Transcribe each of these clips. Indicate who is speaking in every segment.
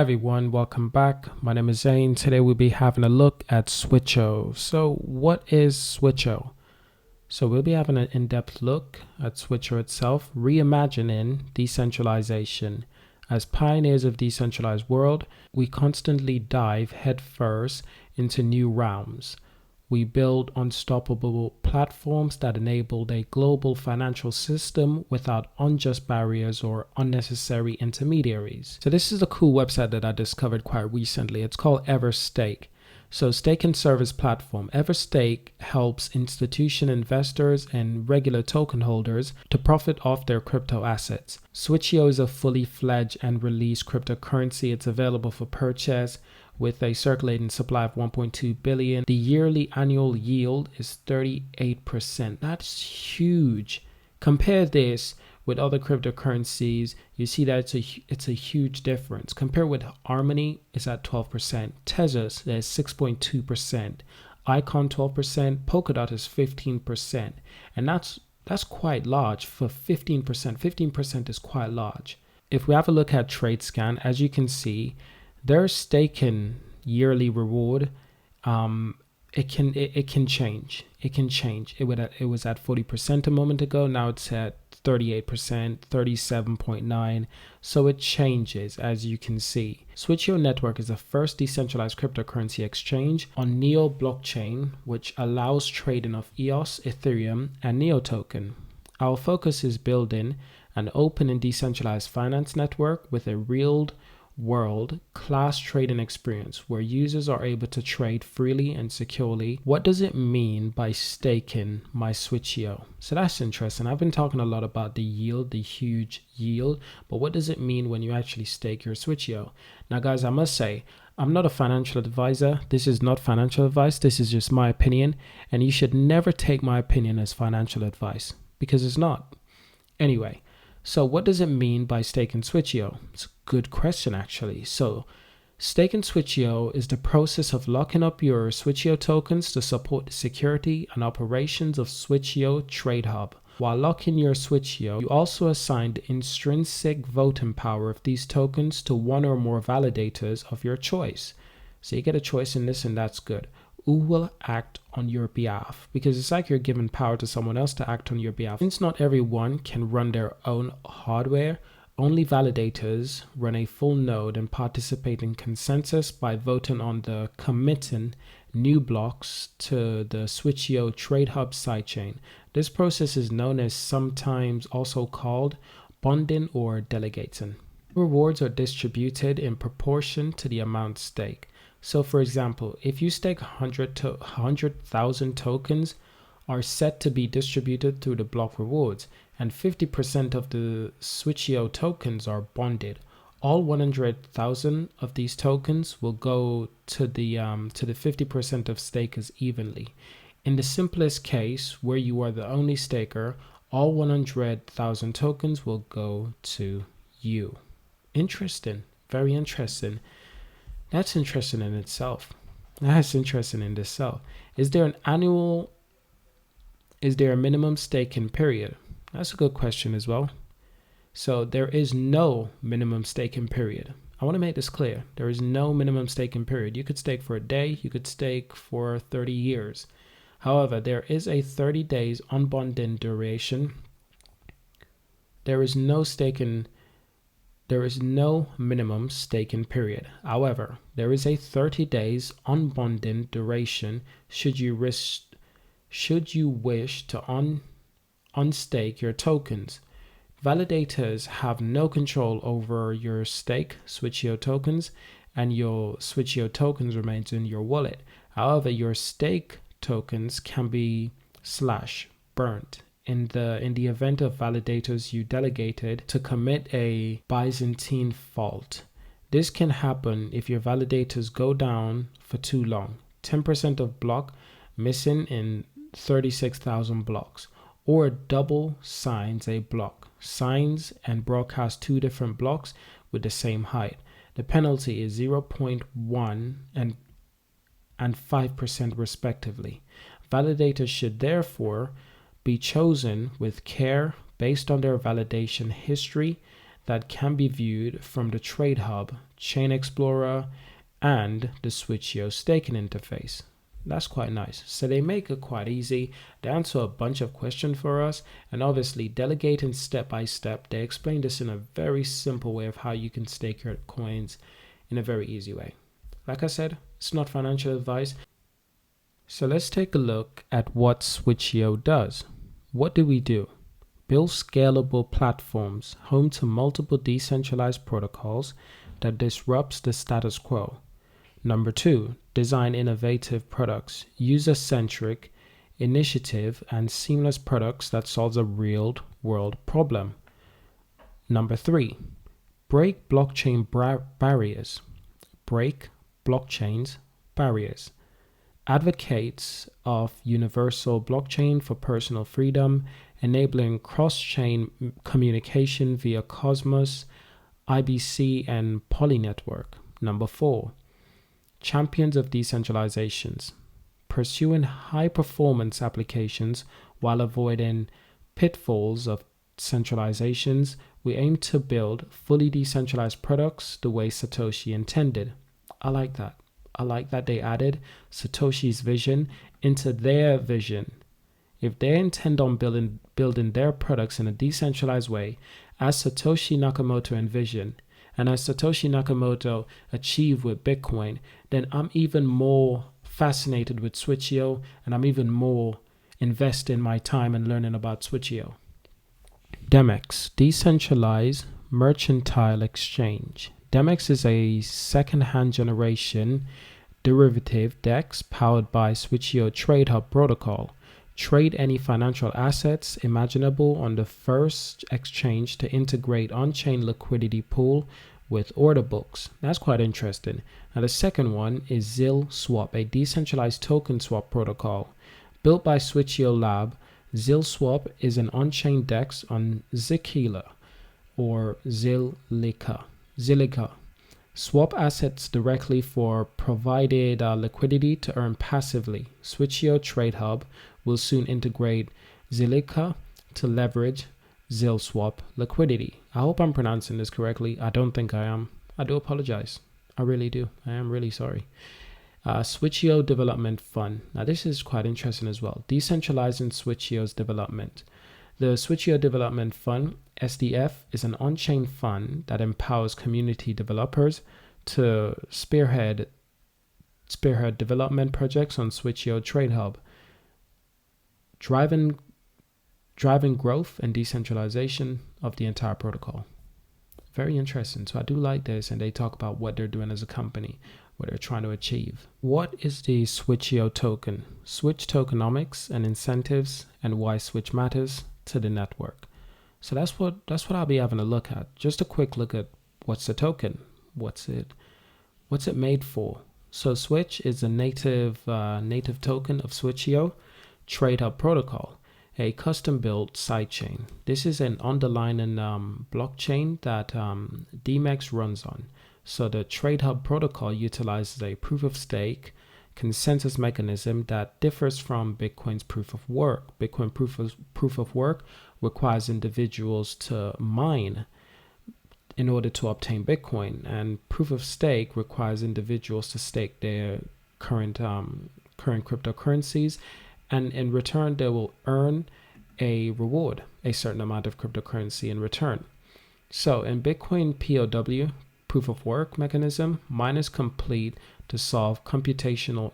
Speaker 1: Everyone, welcome back. My name is Zane. Today we'll be having a look at Switcheo. So what is Switcheo? So we'll be having an in-depth look at Switcheo itself, reimagining decentralization. As pioneers of decentralized world, we constantly dive headfirst into new realms. We build unstoppable platforms that enabled a global financial system without unjust barriers or unnecessary intermediaries. So this is a cool website that I discovered quite recently. It's called Everstake. So stake and service platform. Everstake helps institution investors and regular token holders to profit off their crypto assets. Switcheo is a fully fledged and released cryptocurrency. It's available for purchase with a circulating supply of 1.2 billion. The yearly annual yield is 38%. That's huge. Compare this with other cryptocurrencies, you see that it's a huge difference. Compare with Harmony, it's at 12%. Tezos is 6.2%. Icon 12%. Polkadot is 15%. And that's quite large for 15%. 15% is quite large. If we have a look at TradeScan, as you can see, their staking yearly reward, it can change. It can change. It was at 40% a moment ago. Now it's at 38%, 37.9. So it changes, as you can see. Switcheo Network is the first decentralized cryptocurrency exchange on Neo blockchain, which allows trading of EOS, Ethereum, and Neo token. Our focus is building an open and decentralized finance network with a real world class trading experience where users are able to trade freely and securely. What does it mean by staking my Switcheo? So that's interesting. I've been talking a lot about the yield, the huge yield, but what does it mean when you actually stake your Switcheo? Now guys, I must say, I'm not a financial advisor. This is not financial advice. This is just my opinion, and you should never take my opinion as financial advice because it's not. Anyway, so what does it mean by staking Switcheo? It's a good question, actually. So staking Switcheo is the process of locking up your Switcheo tokens to support the security and operations of Switcheo Trade Hub. While locking your Switcheo, you also assign the intrinsic voting power of these tokens to one or more validators of your choice. So you get a choice in this, and that's good. Who will act on your behalf, because it's like you're giving power to someone else to act on your behalf. Since not everyone can run their own hardware, only validators run a full node and participate in consensus by voting on the committing new blocks to the Switcheo Trade Hub sidechain. This process is known as, sometimes also called, bonding or delegating. Rewards are distributed in proportion to the amount staked. So for example, if you stake 100,000 tokens are set to be distributed through the block rewards, and 50% of the Switcheo tokens are bonded. All 100,000 of these tokens will go to the 50% of stakers evenly. In the simplest case, where you are the only staker, all 100,000 tokens will go to you. Interesting, very interesting. That's interesting in itself. That's interesting in itself. Is there a minimum staking period? That's a good question as well. So there is no minimum staking period. I want to make this clear. There is no minimum staking period. You could stake for a day. You could stake for 30 years. However, there is a 30 days unbonding duration. There is no minimum staking period. However, there is a 30 days unbonding duration should you wish to unstake your tokens. Validators have no control over your stake Switcheo tokens, and your Switcheo tokens remains in your wallet. However, your stake tokens can be burnt in the event of validators you delegated to commit a Byzantine fault. This can happen if your validators go down for too long. 10% of block missing in 36,000 blocks, or double signs a block. Signs and broadcast two different blocks with the same height. The penalty is 0.1 and 5% respectively. Validators should therefore be chosen with care based on their validation history that can be viewed from the Trade Hub Chain Explorer, and the Switcheo staking interface. That's quite nice. So they make it quite easy. They answer a bunch of questions for us, and obviously delegating step by step. They explain this in a very simple way of how you can stake your coins in a very easy way. Like I said, it's not financial advice. So let's take a look at what Switcheo does. What do we do? Build scalable platforms home to multiple decentralized protocols that disrupts the status quo. Number 2, design innovative products, user-centric, initiative, and seamless products that solves a real-world problem. Number 3, break blockchain barriers. Break blockchain's barriers. Advocates of universal blockchain for personal freedom, enabling cross-chain communication via Cosmos, IBC, and Poly Network. Number 4, champions of decentralizations, pursuing high-performance applications while avoiding pitfalls of centralizations. We aim to build fully decentralized products the way Satoshi intended. I like that. I like that they added Satoshi's vision into their vision. If they intend on building their products in a decentralized way, as Satoshi Nakamoto envisioned, and as Satoshi Nakamoto achieved with Bitcoin, then I'm even more fascinated with Switcheo, and I'm even more investing my time in learning about Switcheo. DEMEX, Decentralized Mercantile Exchange. DEMEX is a second-hand generation derivative DEX powered by Switcheo Trade Hub protocol. Trade any financial assets imaginable on the first exchange to integrate on-chain liquidity pool with order books. That's quite interesting. Now the second one is ZIL Swap, a decentralized token swap protocol. Built by Switcheo Lab, ZIL Swap is an on-chain DEX on Zilliqa or Zilliqa. Swap assets directly for provided liquidity to earn passively. Switcheo Trade Hub will soon integrate Zilliqa to leverage ZIL Swap liquidity. I hope I'm pronouncing this correctly. I don't think I am. I do apologize. I really do. I am really sorry. Switcheo Development Fund. Now this is quite interesting as well. Decentralizing Switcheo's development. The Switcheo Development Fund, SDF, is an on-chain fund that empowers community developers to spearhead development projects on Switcheo Trade Hub, driving growth and decentralization of the entire protocol. Very interesting. So I do like this, and they talk about what they're doing as a company, what they're trying to achieve. What is the Switcheo token? Switch tokenomics and incentives, and why Switch matters to the network. So that's what I'll be having a look at. Just a quick look at what's a token, what's it made for. So Switch is a native token of Switcheo Trade Hub protocol, a custom-built sidechain. This is an underlying blockchain that DEMEX runs on. So the Trade Hub protocol utilizes a proof-of-stake consensus mechanism that differs from Bitcoin's proof of work. Bitcoin proof of work requires individuals to mine in order to obtain Bitcoin, and proof of stake requires individuals to stake their current cryptocurrencies, and in return they will earn a reward, a certain amount of cryptocurrency in return. So in Bitcoin POW, proof of work mechanism, miners complete to solve computational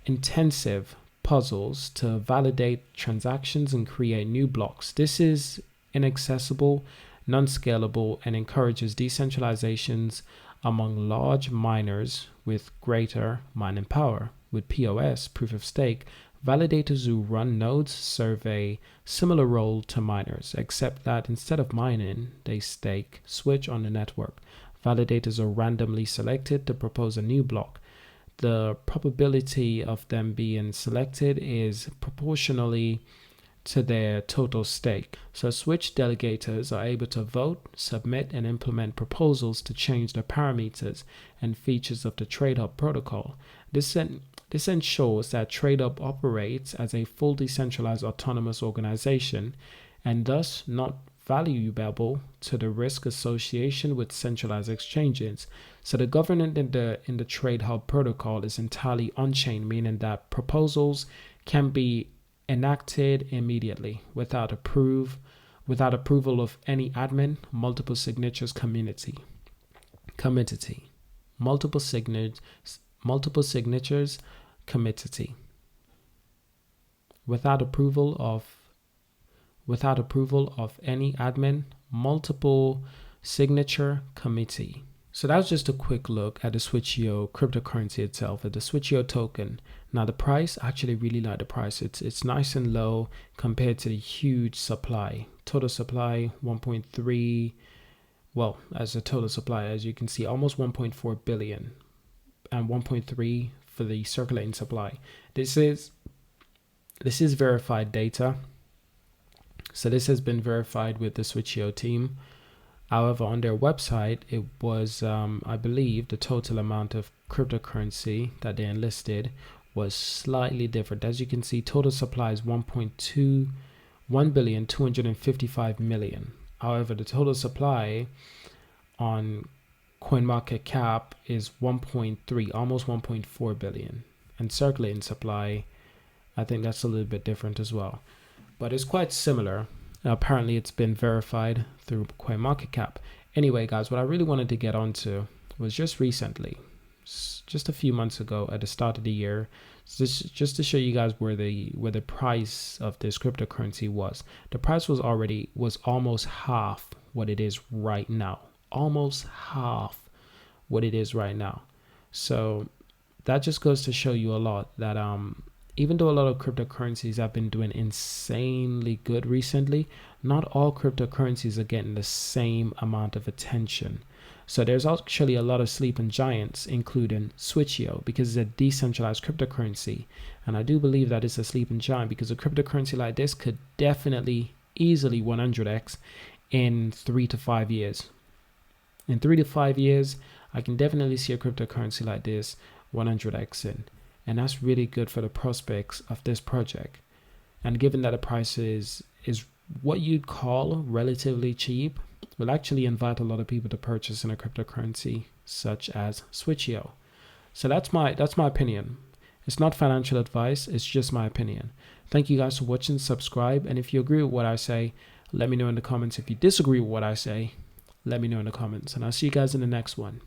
Speaker 1: intensive puzzles to validate transactions and create new blocks. This is inaccessible, non-scalable, and encourages decentralizations among large miners with greater mining power. With POS, proof of stake, validators who run nodes serve a similar role to miners, except that instead of mining, they stake switch on the network. Validators are randomly selected to propose a new block. The probability of them being selected is proportionally to their total stake. So Switch delegators are able to vote, submit, and implement proposals to change the parameters and features of the Trade Hub protocol. This ensures that Trade Hub operates as a full decentralized autonomous organization and thus not valuable to the risk association with centralized exchanges. So the governance in the trade hub protocol is entirely on-chain, meaning that proposals can be enacted immediately without approval of any admin, multiple signatures committee, multiple signatures committee, without approval of any admin, multiple signature committee. So that was just a quick look at the Switcheo cryptocurrency itself, at the Switcheo token. Now the price, I actually really like the price. It's nice and low compared to the huge supply. Total supply 1.3, well, as a total supply, as you can see, almost 1.4 billion and 1.3 for the circulating supply. This is verified data. So this has been verified with the Switcheo team. However, on their website, it was, I believe, the total amount of cryptocurrency that they enlisted was slightly different. As you can see, total supply is 1,255,000,000. However, the total supply on CoinMarketCap is 1.3, almost 1.4 billion. And circulating supply, I think that's a little bit different as well. But it's quite similar. Apparently, it's been verified through CoinMarketCap. Anyway, guys, what I really wanted to get onto was just recently, just a few months ago at the start of the year, just to show you guys where the price of this cryptocurrency was. The price was almost half what it is right now. Almost half what it is right now. So that just goes to show you a lot that even though a lot of cryptocurrencies have been doing insanely good recently, not all cryptocurrencies are getting the same amount of attention. So there's actually a lot of sleeping giants, including Switcheo, because it's a decentralized cryptocurrency. And I do believe that it's a sleeping giant because a cryptocurrency like this could definitely easily 100x in 3 to 5 years. In 3 to 5 years, I can definitely see a cryptocurrency like this 100x in. And that's really good for the prospects of this project. And given that the price is what you'd call relatively cheap, will actually invite a lot of people to purchase in a cryptocurrency such as Switcheo. So that's my opinion. It's not financial advice, it's just my opinion. Thank you guys for watching, subscribe, and if you agree with what I say, let me know in the comments. If you disagree with what I say, let me know in the comments, and I'll see you guys in the next one.